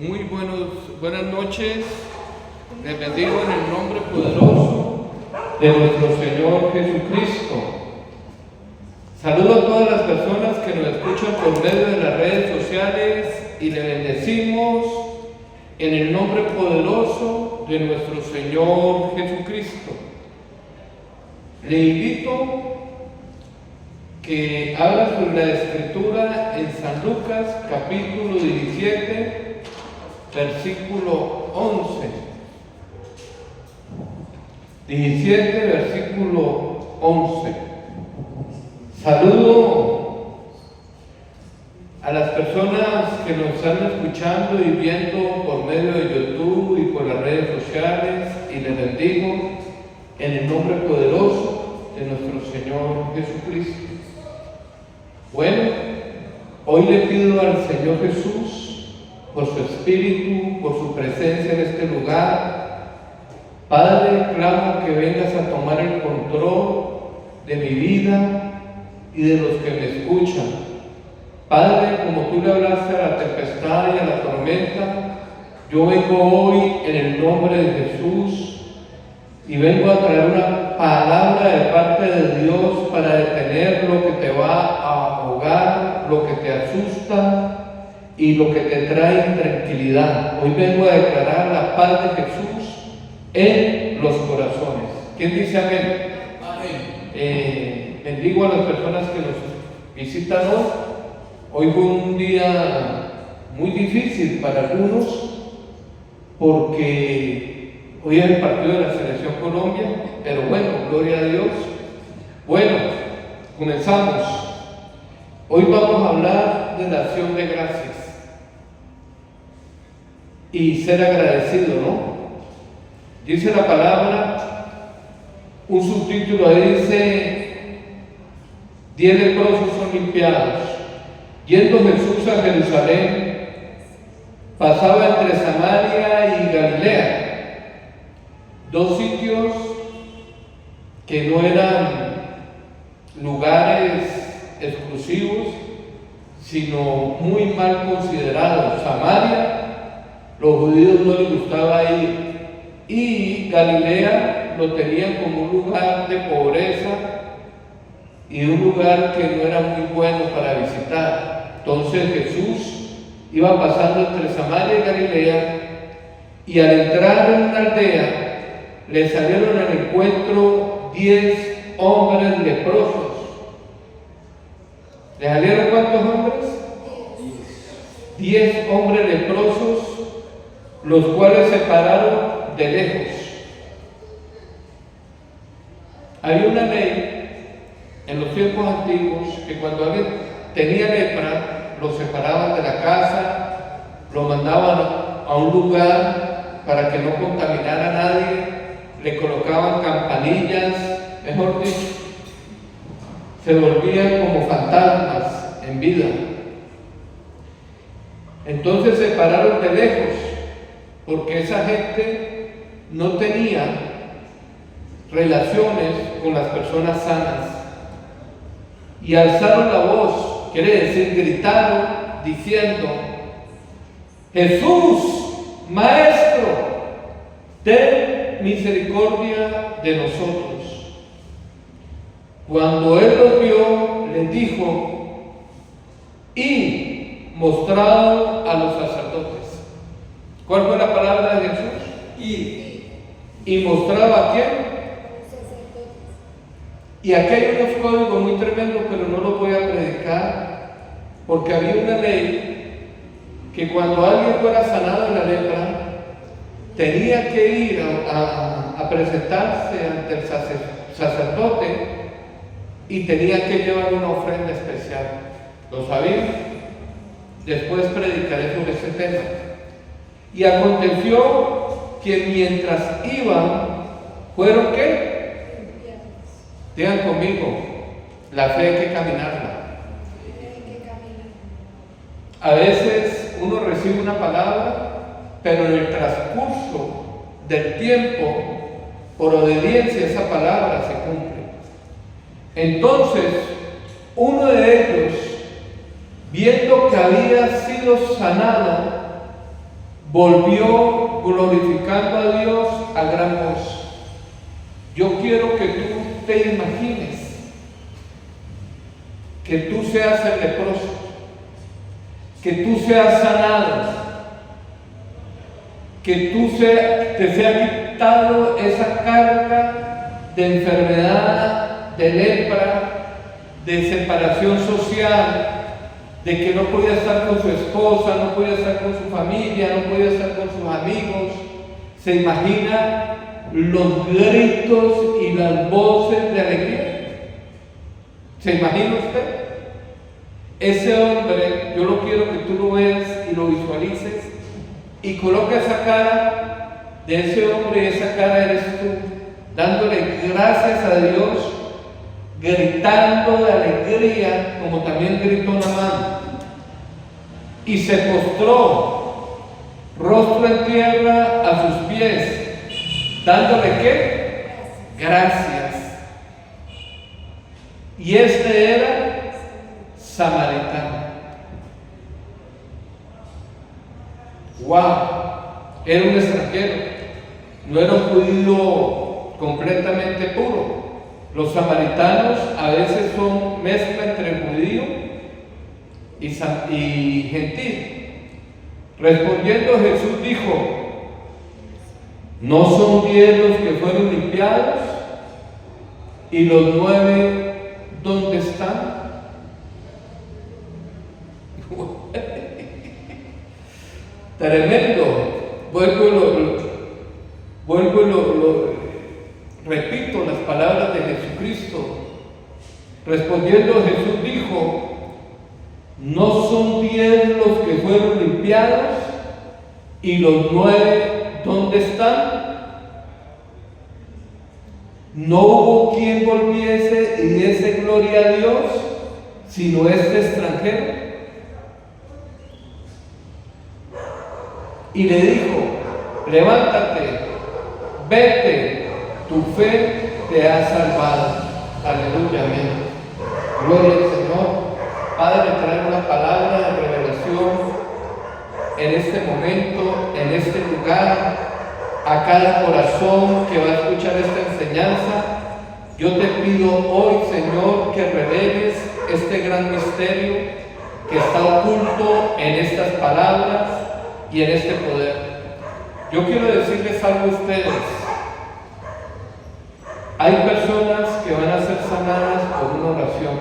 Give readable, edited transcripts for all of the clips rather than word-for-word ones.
Buenas noches. Les bendigo en el nombre poderoso de nuestro Señor Jesucristo. Saludo a todas las personas que nos escuchan por medio de las redes sociales y le bendecimos en el nombre poderoso de nuestro Señor Jesucristo. Le invito que abra sobre la Escritura en San Lucas capítulo 17, versículo 11. 17, versículo 11. Saludo a las personas que nos están escuchando y viendo por medio de YouTube y por las redes sociales, y les bendigo en el nombre poderoso de nuestro Señor Jesucristo. Bueno, hoy le pido al Señor Jesús, por su Espíritu, por su presencia en este lugar, Padre, clamo que vengas a tomar el control de mi vida y de los que me escuchan. Padre, como tú le hablaste a la tempestad y a la tormenta, yo vengo hoy en el nombre de Jesús y vengo a traer una palabra de parte de Dios para detener lo que te va a ahogar, lo que te asusta y lo que te trae intranquilidad. Hoy vengo a declarar la paz de Jesús en los corazones. ¿Quién dice amén? Amén. Bendigo a las personas que nos visitan hoy. Hoy fue un día muy difícil para algunos porque hoy es el partido de la Selección Colombia, pero bueno, gloria a Dios. Bueno, comenzamos. Hoy vamos a hablar de la acción de gracias y ser agradecido, ¿no? Dice la palabra, un subtítulo ahí dice, 10 leprosos son limpiados. Yendo Jesús a Jerusalén, pasaba entre Samaria y Galilea, dos sitios que no eran lugares exclusivos, sino muy mal considerados. Samaria, los judíos no les gustaba ir, y Galilea lo tenían como un lugar de pobreza y un lugar que no era muy bueno para visitar. Entonces Jesús iba pasando entre Samaria y Galilea, y al entrar en una aldea le salieron al encuentro 10 hombres leprosos. ¿Le salieron cuántos hombres? 10 hombres leprosos, los cuales se pararon de lejos. Había una ley en los tiempos antiguos que cuando alguien tenía lepra, lo separaban de la casa, lo mandaban a un lugar para que no contaminara a nadie, le colocaban campanillas, mejor dicho, se volvían como fantasmas en vida. Entonces se pararon de lejos, porque esa gente no tenía relaciones con las personas sanas, y alzaron la voz, quiere decir gritaron, diciendo, Jesús, Maestro, ten misericordia de nosotros. Cuando él los vio, les dijo, y mostrado a los sacerdotes. ¿Cuál fue la palabra de Jesús? Y mostraba a quién. Y aquí hay unos códigos muy tremendos, pero no los voy a predicar, porque había una ley que cuando alguien fuera sanado de la lepra, tenía que ir a presentarse ante el sacerdote y tenía que llevar una ofrenda especial. ¿Lo sabían? Después predicaré sobre ese tema. Y aconteció que mientras iban, ¿fueron qué? Digan conmigo, la fe hay que caminarla. A veces uno recibe una palabra, pero en el transcurso del tiempo, por obediencia, esa palabra se cumple. Entonces, uno de ellos, viendo que había sido sanado, volvió glorificando a Dios a gran voz. Yo quiero que tú te imagines que tú seas el leproso, que tú seas sanado, que te sea quitado esa carga de enfermedad, de lepra, de separación social, de que no podía estar con su esposa, no podía estar con su familia, no podía estar con sus amigos. ¿Se imagina los gritos y las voces de alegría? ¿Se imagina usted? Ese hombre, yo lo quiero que tú lo veas y lo visualices y coloca esa cara de ese hombre y esa cara eres tú, dándole gracias a Dios, gritando de alegría, como también gritó Naamán, y se postró, rostro en tierra a sus pies, dándole ¿qué? Gracias. Y este era samaritano. ¡Wow! Era un extranjero, no era un judío completamente puro. Los samaritanos a veces son mezcla entre judío y gentil. Respondiendo Jesús dijo: ¿no son 10 los que fueron limpiados? ¿Y los 9 dónde están? Tremendo. Repito las palabras de Jesucristo. Respondiendo Jesús dijo: ¿no son 10 los que fueron limpiados? ¿Y los 9 dónde están? No hubo quien volviese y diese gloria a Dios, sino este extranjero. Y le dijo: levántate, vete, tu fe te ha salvado. Aleluya, amén. Gloria al Señor. Padre, trae una palabra de revelación en este momento, en este lugar, a cada corazón que va a escuchar esta enseñanza. Yo te pido hoy, Señor, que reveles este gran misterio que está oculto en estas palabras y en este poder. Yo quiero decirles algo a ustedes. Hay personas que van a ser sanadas por una oración,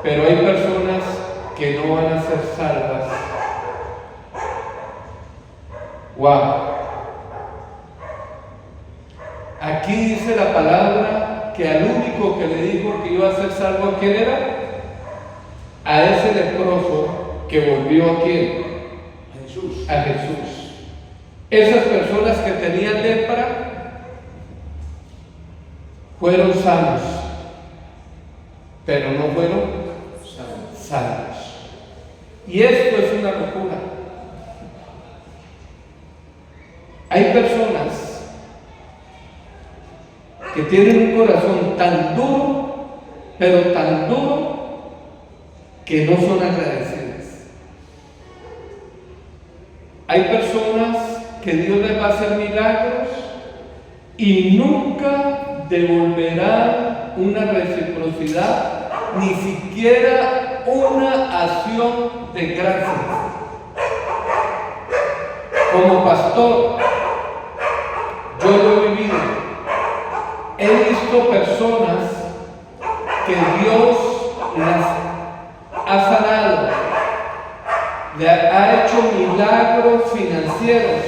pero hay personas que no van a ser salvas. ¡Wow! Aquí dice la palabra que al único que le dijo que iba a ser salvo, ¿a quién era? A ese leproso que volvió ¿a quién? A Jesús. Esas personas que tenían lepra fueron sanos, pero no fueron salvos. Y esto es una locura. Hay personas que tienen un corazón tan duro, pero tan duro, que no son agradecidas. Hay personas que Dios les va a hacer milagros y nunca devolverán una reciprocidad, ni siquiera una acción de gracias. Como pastor, yo lo he vivido. He visto personas que Dios las ha sanado, le ha hecho milagros financieros,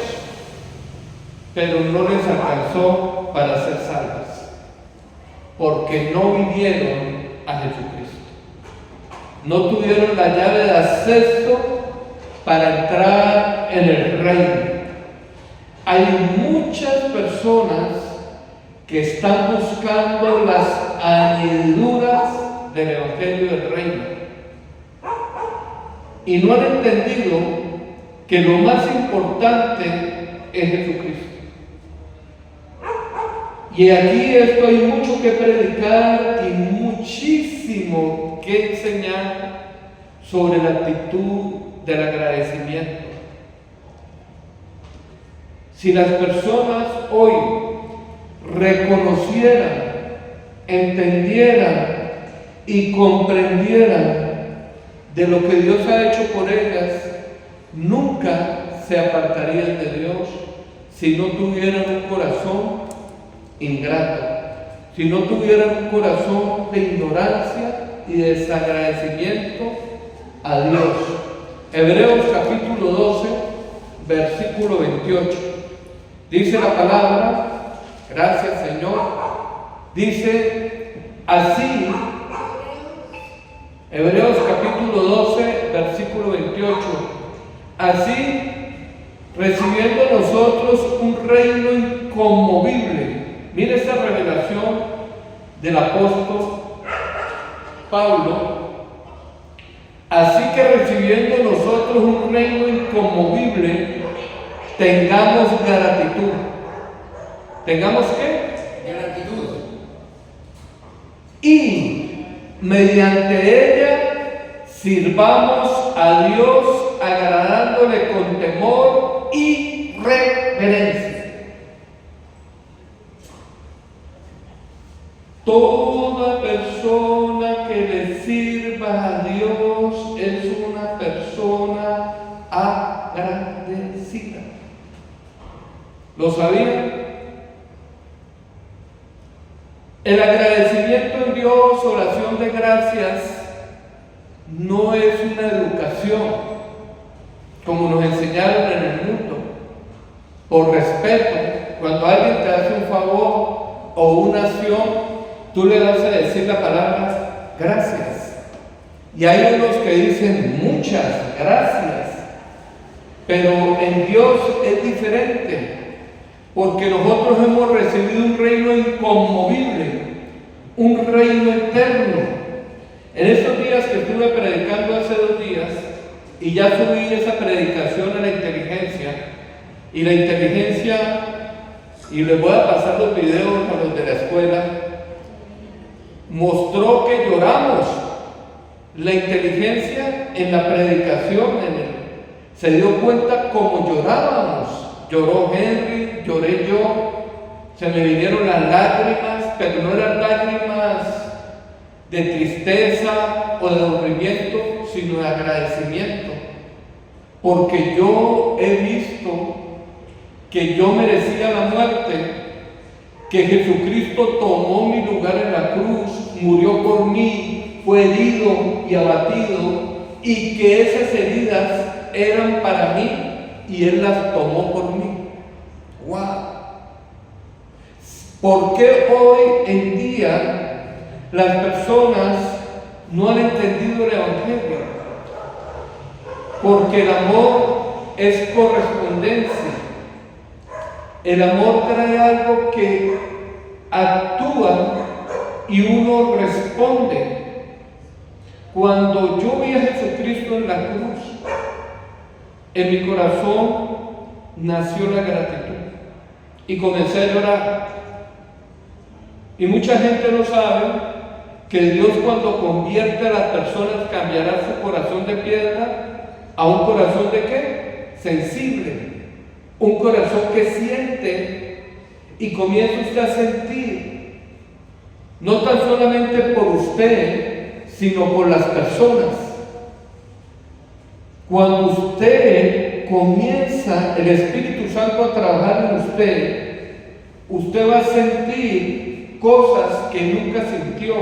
pero no les alcanzó para ser salvas, porque no vinieron a Jesucristo. No tuvieron la llave de acceso para entrar en el reino. Hay muchas personas que están buscando las añadiduras del Evangelio del Reino y no han entendido que lo más importante es Jesucristo. Y aquí esto hay mucho que predicar y muchísimo que enseñar sobre la actitud del agradecimiento. Si las personas hoy reconocieran, entendieran y comprendieran de lo que Dios ha hecho por ellas, nunca se apartarían de Dios si no tuvieran un corazón ingrato, si no tuvieran un corazón de ignorancia y desagradecimiento a Dios. Hebreos capítulo 12, versículo 28. Dice la palabra, gracias Señor, dice así, Hebreos capítulo 12, versículo 28, así recibiendo nosotros un reino inconmovible. Mire esta revelación del apóstol Pablo. Así que recibiendo nosotros un reino inconmovible, tengamos gratitud. ¿Tengamos qué? Gratitud. Y mediante ella sirvamos a Dios agradándole con temor y reverencia. Toda persona que le sirva a Dios es una persona agradecida. ¿Lo sabían? El agradecimiento en Dios, oración de gracias, no es una educación como nos enseñaron en el mundo. Por respeto, cuando alguien te hace un favor o una acción, tú le vas a decir la palabra gracias. Y hay unos que dicen muchas gracias. Pero en Dios es diferente, porque nosotros hemos recibido un reino inconmovible, un reino eterno. En estos días que estuve predicando hace 2 días, y ya subí esa predicación a la inteligencia, y la inteligencia, y les voy a pasar los videos a los de la escuela, mostró que lloramos. La inteligencia en la predicación, se dio cuenta cómo llorábamos. Lloró Henry, lloré yo, se me vinieron las lágrimas, pero no eran lágrimas de tristeza o de aburrimiento, sino de agradecimiento, porque yo he visto que yo merecía la muerte, que Jesucristo tomó mi lugar en la cruz, murió por mí, fue herido y abatido, y que esas heridas eran para mí y Él las tomó por mí. ¡Wow! ¿Por qué hoy en día las personas no han entendido el Evangelio? Porque el amor es correspondencia. El amor trae algo que actúa y uno responde. Cuando yo vi a Jesucristo en la cruz, en mi corazón nació la gratitud y comencé a llorar. Y mucha gente no sabe que Dios, cuando convierte a las personas, cambiará su corazón de piedra a un corazón de ¿qué? Sensible. Un corazón que siente y comienza usted a sentir, no tan solamente por usted, sino por las personas. Cuando usted comienza el Espíritu Santo a trabajar en usted, usted va a sentir cosas que nunca sintió.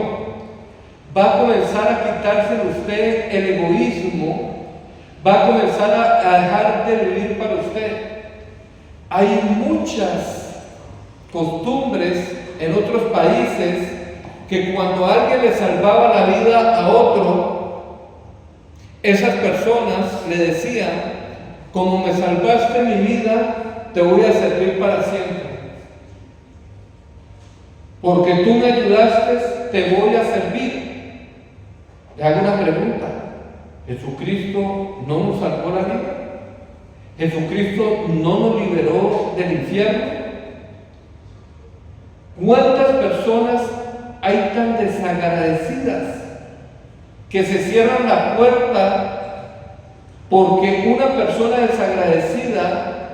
Va a comenzar a quitarse de usted el egoísmo, va a comenzar a dejar de vivir para usted. Hay muchas costumbres en otros países que cuando alguien le salvaba la vida a otro, esas personas le decían: como me salvaste mi vida, te voy a servir para siempre. Porque tú me ayudaste, te voy a servir. Le hago una pregunta: ¿Jesucristo no nos salvó la vida? ¿Jesucristo no nos liberó del infierno? ¿Cuántas personas hay tan desagradecidas que se cierran la puerta porque una persona desagradecida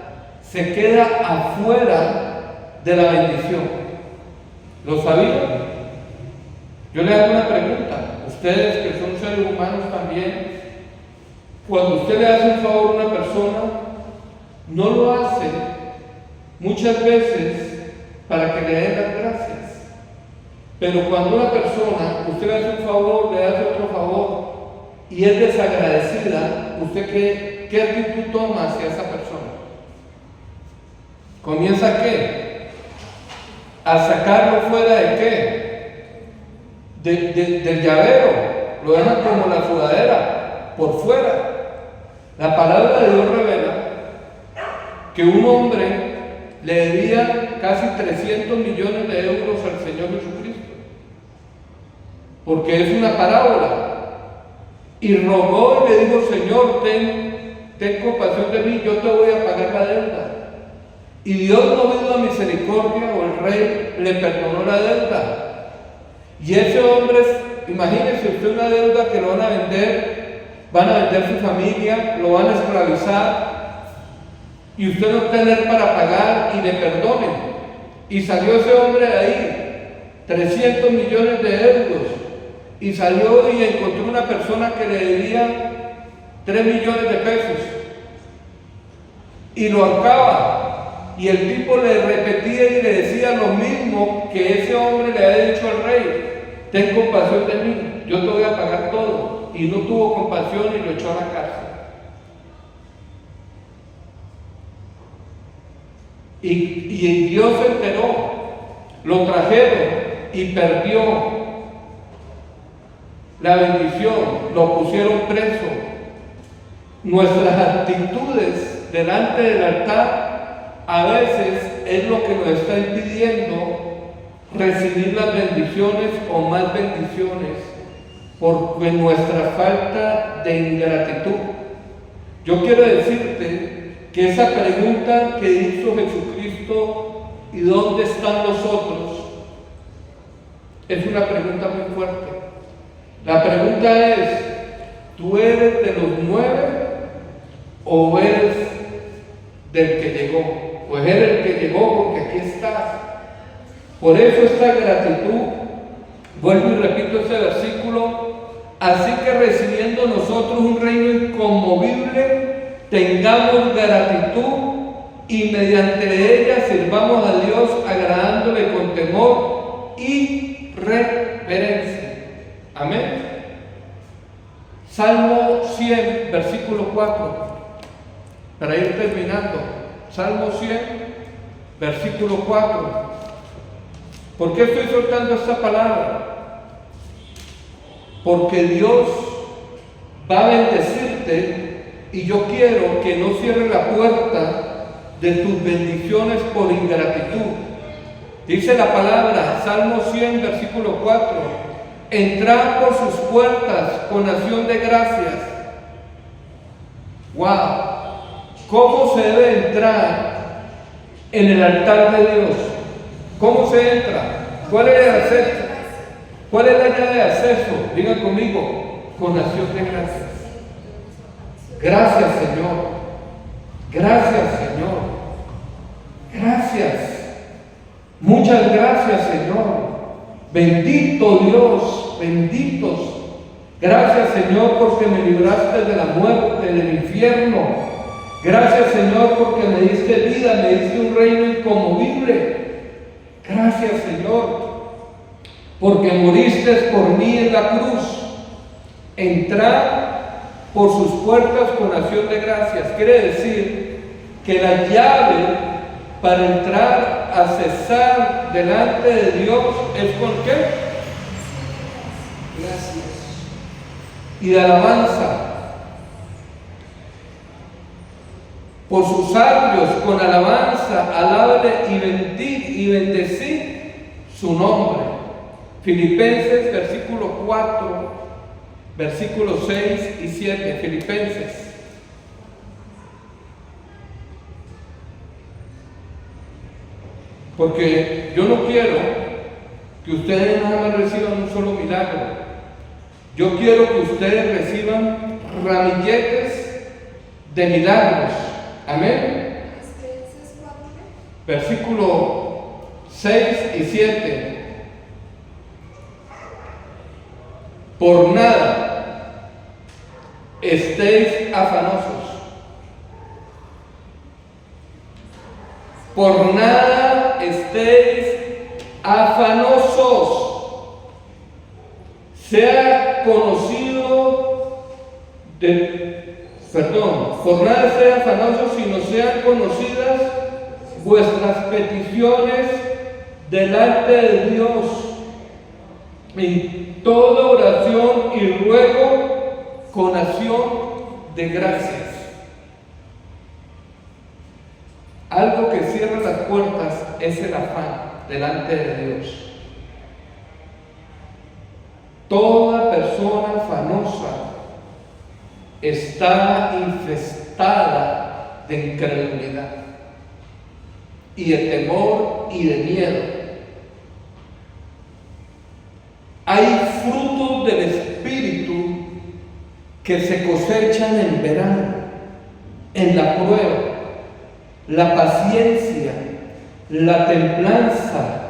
se queda afuera de la bendición. ¿Lo sabían? Yo le hago una pregunta. Ustedes que son seres humanos también, cuando usted le hace un favor a una persona, no lo hace muchas veces para que le den las gracias. Pero cuando una persona, usted le hace un favor, le hace otro favor y es desagradecida, ¿usted qué actitud toma hacia esa persona? ¿Comienza a qué? ¿A sacarlo fuera de qué? Del llavero. Lo dejan como la sudadera, por fuera. La palabra de Dios revela que un hombre le debía casi 300 millones de euros al Señor Jesucristo, porque es una parábola. Y rogó y le dijo: Señor, ten compasión de mí, yo te voy a pagar la deuda. Y Dios, movido a misericordia, o el rey, le perdonó la deuda. Y ese hombre, imagínese usted una deuda que lo van a vender su familia, lo van a esclavizar, y usted no tener para pagar y le perdonen. Y salió ese hombre de ahí, 300 millones de euros, y salió y encontró una persona que le debía 3 millones de pesos, y lo ahorcaba. Y el tipo le repetía y le decía lo mismo que ese hombre le había dicho al rey: ten compasión de mí, yo te voy a pagar todo. Y no tuvo compasión y lo echó a la cárcel. Y Dios se enteró, lo trajeron y perdió la bendición, lo pusieron preso. Nuestras actitudes delante del altar a veces es lo que nos está impidiendo recibir las bendiciones o más bendiciones, por nuestra falta de ingratitud. Yo quiero decirte que esa pregunta que hizo Jesucristo, ¿y dónde están los otros?, es una pregunta muy fuerte. La pregunta es: ¿tú eres de los 9 o eres del que llegó? Pues eres el que llegó, porque aquí estás. Por eso esta gratitud, vuelvo y repito ese versículo: así que recibiendo nosotros un reino inconmovible, tengamos gratitud y mediante ella sirvamos a Dios, agradándole con temor y reverencia. Amén. Salmo 100, versículo 4, para ir terminando. Salmo 100, versículo 4. ¿Por qué estoy soltando esta palabra? Porque Dios va a bendecirte, y yo quiero que no cierres la puerta de tus bendiciones por ingratitud. Dice la palabra, Salmo 100, versículo 4: entrad por sus puertas con acción de gracias. ¡Wow! ¿Cómo se debe entrar en el altar de Dios? ¿Cómo se entra? ¿Cuál es el acceso? ¿Cuál es la llave de acceso? Digan conmigo: con acción de gracias. Gracias, Señor. Gracias, Señor. Gracias. Muchas gracias, Señor. Bendito Dios, benditos. Gracias, Señor, porque me libraste de la muerte, del infierno. Gracias, Señor, porque me diste vida, me diste un reino inconmovible. Gracias, Señor, porque moriste por mí en la cruz. Entrar por sus puertas con acción de gracias. Quiere decir que la llave para entrar a cesar delante de Dios es ¿con qué? Gracias. Y de alabanza. Por sus atrios con alabanza, alábale y bendecid su nombre. Filipenses, versículo 4, versículos 6 y 7. Filipenses. Porque yo no quiero que ustedes nada más reciban un solo milagro. Yo quiero que ustedes reciban ramilletes de milagros. Amén. versículo 6 y 7. Por nada estéis afanosos. Por nada estéis afanosos. Sea conocido por nada estéis afanosos, sino sean conocidas vuestras peticiones delante de Dios en toda oración y ruego con acción de gracias. Algo que cierra las puertas es el afán delante de Dios. Toda persona afanosa está infestada de incredulidad y de temor y de miedo. Hay frutos del Espíritu que se cosechan en verano, en la prueba, la paciencia, la templanza.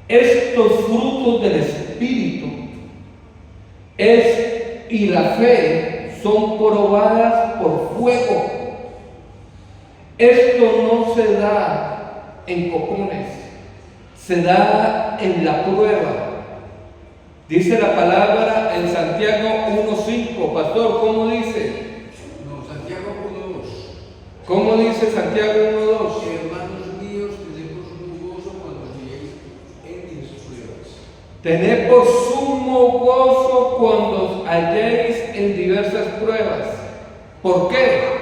Estos frutos del Espíritu y la fe son probadas por fuego. Esto no se da en cocones, se da en la prueba. Dice la palabra en Santiago 1:5. Pastor, ¿cómo dice? No, Santiago 1:2. ¿Cómo dice Santiago 1:2? Hermanos míos, tened por sumo gozo cuando estéis en sus pruebas. Tened por sumo gozo cuando halléis en diversas pruebas. ¿Por qué?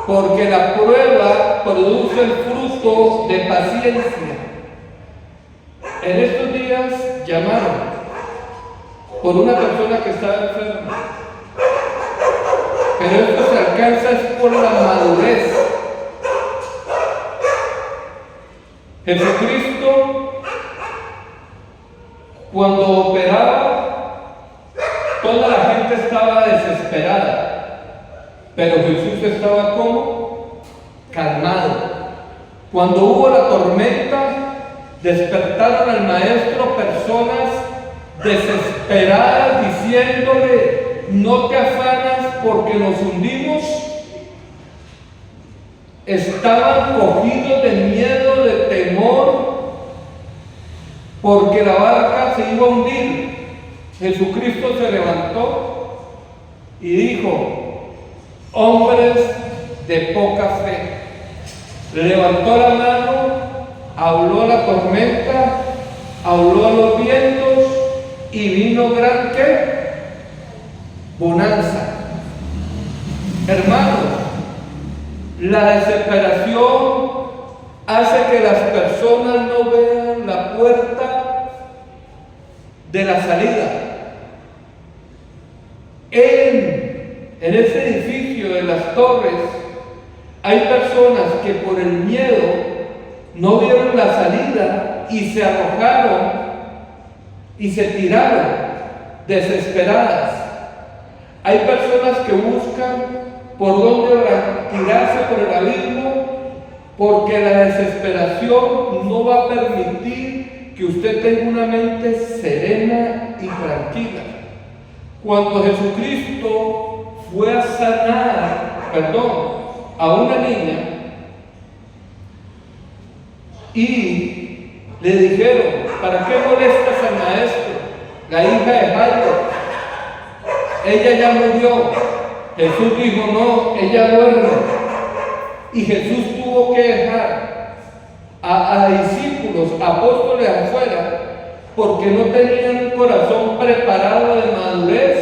Porque la prueba produce el fruto de paciencia. En estos días llamaron por una persona que estaba enferma, pero esto se alcanza es por la madurez. Jesucristo, cuando operaba, toda la gente estaba desesperada, pero Jesús estaba como calmado. Cuando hubo la tormenta, despertaron al maestro personas desesperadas diciéndole: no te afanas porque nos hundimos. Estaban cogidos de miedo, de temor, porque la barca se iba a hundir. Jesucristo se levantó y dijo: hombres de poca fe. Levantó la mano, habló a la tormenta, habló a los vientos y vino gran ¿qué? Bonanza. Hermanos, la desesperación hace que las personas no vean la puerta de la salida. En ese edificio de las torres hay personas que por el miedo no vieron la salida y se arrojaron y se tiraron desesperadas. Hay personas que buscan por dónde tirarse por el abismo, porque la desesperación no va a permitir que usted tenga una mente serena y tranquila. Cuando Jesucristo fue a sanar, a una niña, y le dijeron: ¿para qué molestas al maestro? La hija de Jairo, ella ya murió. Jesús dijo: no, ella duerme. Y Jesús tuvo que dejar a discípulos, apóstoles afuera, porque no tenían un corazón preparado de madurez,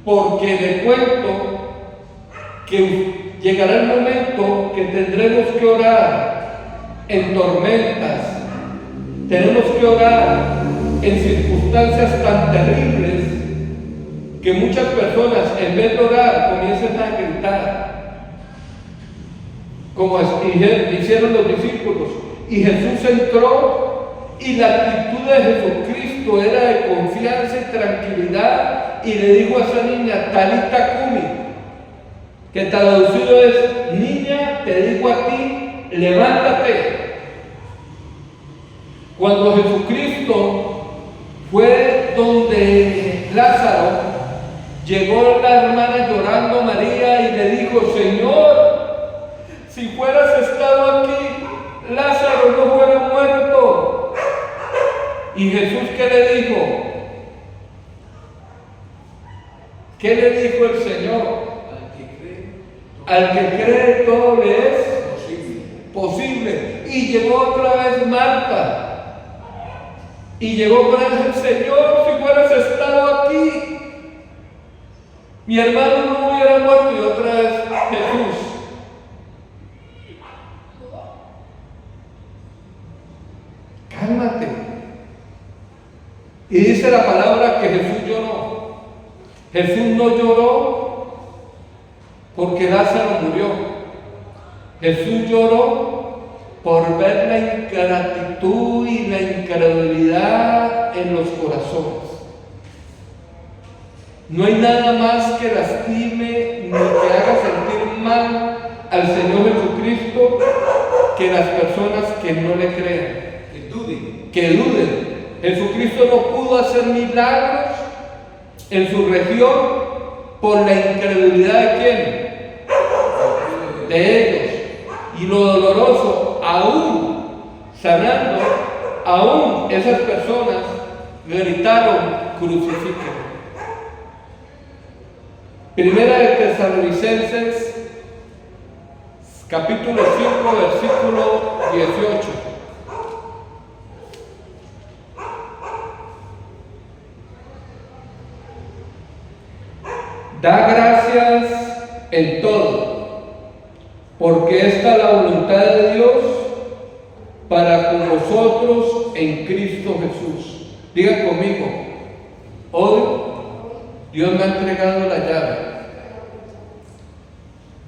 porque le cuento que llegará el momento que tendremos que orar en tormentas, tenemos que orar en circunstancias tan terribles que muchas personas, en vez de orar, comienzan a gritar, como hicieron los discípulos. Y Jesús entró, y la actitud de Jesucristo era de confianza y tranquilidad, y le dijo a esa niña: Talita cumi, que traducido es: niña, te digo a ti, levántate. Cuando Jesucristo fue donde Lázaro, llegó la hermana llorando María y le dijo: Señor, si fueras estado aquí, Lázaro no fuera muerto. Y Jesús, ¿qué le dijo? ¿Qué le dijo el Señor? Al que cree todo le es posible. Y llegó otra vez Marta. Y llegó con él: Señor, si fueras estado aquí, mi hermano no hubiera muerto. Y otra vez Jesús: cálmate. Y dice la palabra que Jesús lloró. Jesús no lloró porque Lázaro murió. Jesús lloró por ver la ingratitud y la incredulidad en los corazones. No hay nada más que lastime ni que haga sentir mal al Señor Jesucristo que las personas que no le crean, que duden. Jesucristo no pudo hacer milagros en su región por la incredulidad de ¿quién? De ellos. Y lo doloroso, aún sanando, aún esas personas gritaron: crucifíquenlo. Primera de Tesalonicenses, capítulo 5, versículo 18. Da gracias en todo, porque esta es la voluntad de Dios para con nosotros en Cristo Jesús. Diga conmigo: hoy Dios me ha entregado la llave.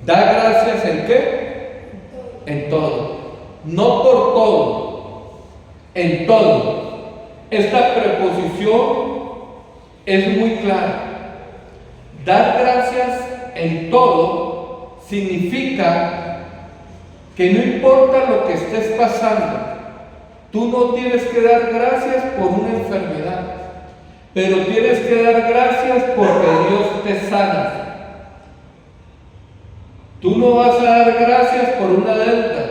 Da gracias ¿en qué? En todo. No por todo, en todo. Esta preposición es muy clara. Dar gracias en todo significa que no importa lo que estés pasando, tú no tienes que dar gracias por una enfermedad, pero tienes que dar gracias porque Dios te sana. Tú no vas a dar gracias por una deuda,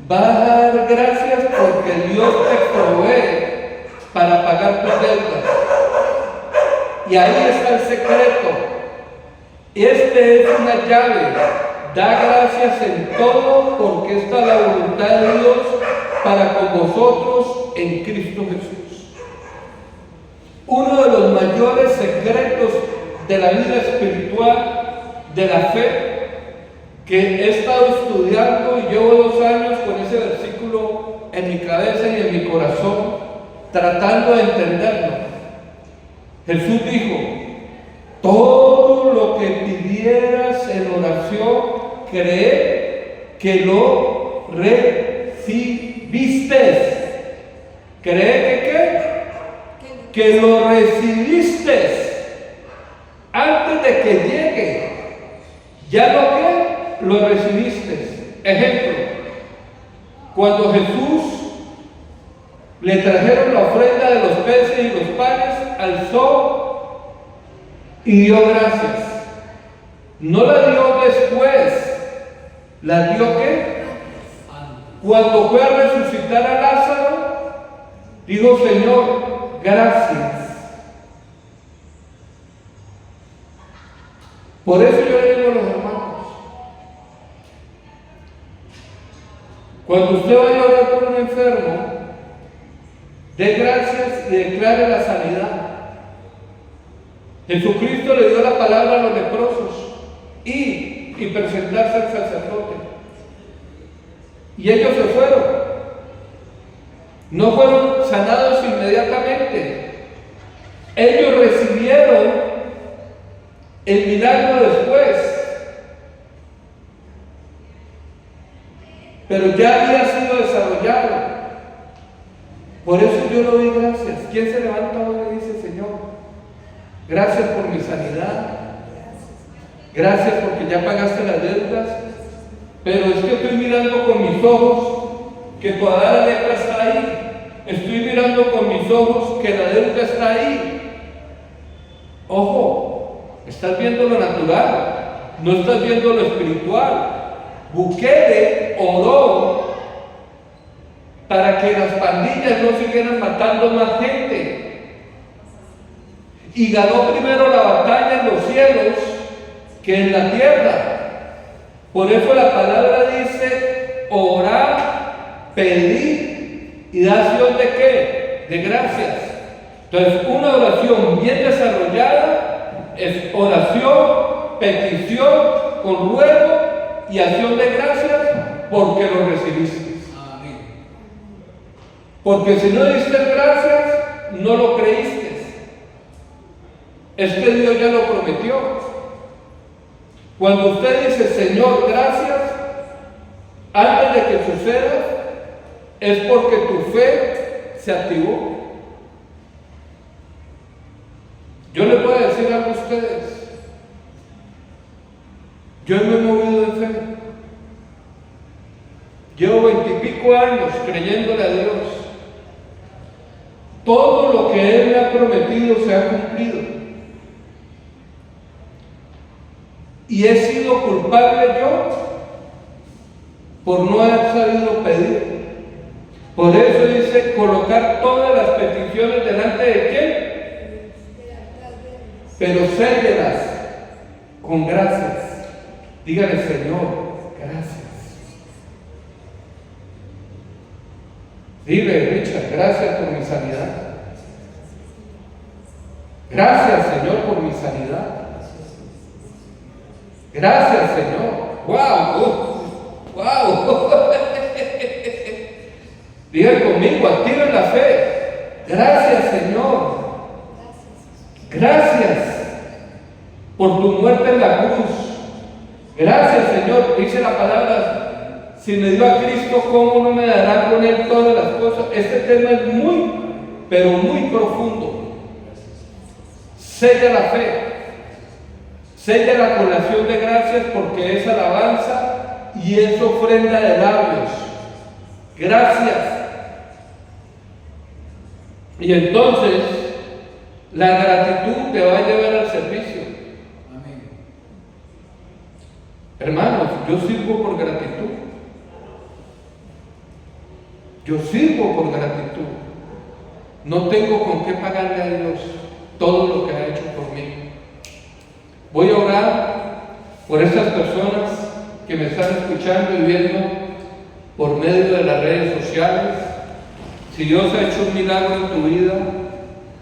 vas a dar gracias porque Dios te provee para pagar tus deudas. Y ahí está el secreto. Este es una llave. Da gracias en todo porque esta es la voluntad de Dios para con vosotros en Cristo Jesús. Uno de los mayores secretos de la vida espiritual, de la fe, que he estado estudiando y llevo 2 años con ese versículo en mi cabeza y en mi corazón, tratando de entenderlo. Jesús dijo: todo lo que pidieras en oración, cree que lo recibiste. ¿Cree que qué? Que lo recibiste antes de que llegue. Ya lo recibiste. Ejemplo: cuando Jesús le trajeron la ofrenda de los peces y los panes, alzó y dio gracias. No la dio después, la dio ¿qué? Cuando fue a resucitar a Lázaro, dijo: Señor, gracias. Por eso yo le digo a los hermanos, cuando usted vaya a orar por un enfermo, dé gracias y declare la sanidad. Jesucristo le dio la palabra a los leprosos y presentarse al sacerdote. Y ellos se fueron. No fueron sanados inmediatamente. Ellos recibieron el milagro después. Pero ya había sido desarrollado. Por eso yo le doy gracias. ¿Quién se levanta hoy y dice: Señor, gracias por mi sanidad? Gracias porque ya pagaste las deudas. pero es que estoy mirando con mis ojos que todavía la lepra está ahí. Estoy mirando con mis ojos que la deuda está ahí. Ojo, estás viendo lo natural, no estás viendo lo espiritual. Bukele oró para que las pandillas no siguieran matando más gente. Y ganó primero la batalla en los cielos que en la tierra. Por eso la palabra dice: orar, pedir y dar acción de ¿qué? De gracias. Entonces, una oración bien desarrollada es oración, petición, con ruego y acción de gracias porque lo recibiste. Amén. Porque si no diste gracias, no lo creíste. Es que Dios ya lo prometió. Cuando usted dice: Señor, gracias, antes de que suceda, es porque tu fe se activó. Yo les voy a decir algo a ustedes. Yo me he movido en fe. Llevo 20 y pico años creyéndole a Dios. Todo lo que Él me ha prometido se ha cumplido. Y he sido culpable yo por no haber sabido pedir. Por eso dice: colocar todas las peticiones delante de quién, pero séllelas con gracias. Dígale: Señor, gracias. Dile: Richard, gracias por mi sanidad. Gracias, Señor, por mi sanidad. Gracias, Señor. ¡Wow! ¡Wow! Digan conmigo: activen la fe. Gracias, Señor. Gracias por tu muerte en la cruz. Gracias, Señor. Dice la palabra: si me dio a Cristo, ¿cómo no me dará con Él todas las cosas? Este tema es muy, pero muy profundo. Sella la fe. Sella la colación de gracias, porque es alabanza y es ofrenda de labios. Gracias. Y entonces la gratitud te va a llevar al servicio. Amén. Hermanos, yo sirvo por gratitud. Yo sirvo por gratitud. No tengo con qué pagarle a Dios todo lo que ha hecho por mí. Voy a orar por esas personas que me están escuchando y viendo por medio de las redes sociales. Si Dios ha hecho un milagro en tu vida,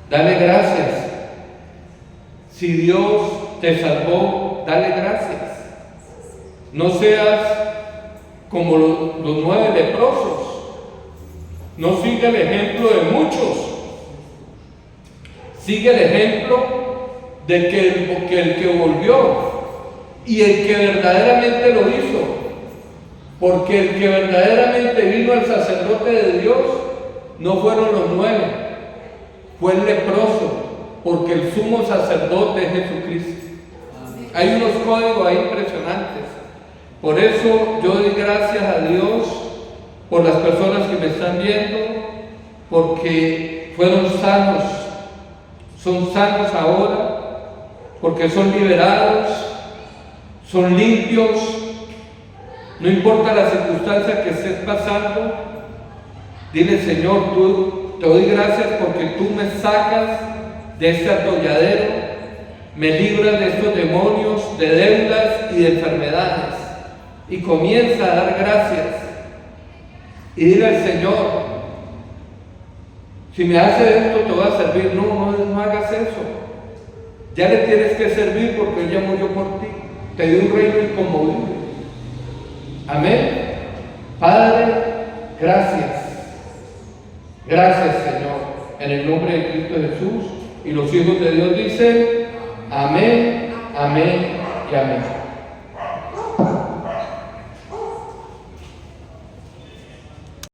dale gracias. Si Dios te salvó, dale gracias. No seas como los 9 leprosos. No siga el ejemplo de muchos. Sigue el ejemplo de que el que volvió y el que verdaderamente lo hizo. Porque el que verdaderamente vino al sacerdote de Dios no fueron los 9, fue el leproso, porque el sumo sacerdote es Jesucristo. Hay unos códigos ahí impresionantes. Por eso yo doy gracias a Dios por las personas que me están viendo, porque fueron sanos, son sanos ahora, porque son liberados, son limpios. No importa la circunstancia que estés pasando, dile: Señor, te doy gracias porque tú me sacas de este atolladero, me libras de estos demonios, de deudas y de enfermedades. Y comienza a dar gracias. Y dile al Señor: si me hace esto, te voy a servir. No hagas eso. Ya le tienes que servir porque Él ya murió por ti. Te dio un reino inconmovible. Amén. Padre, gracias. Gracias, Señor. En el nombre de Cristo Jesús. Y los hijos de Dios dicen: amén, amén y amén.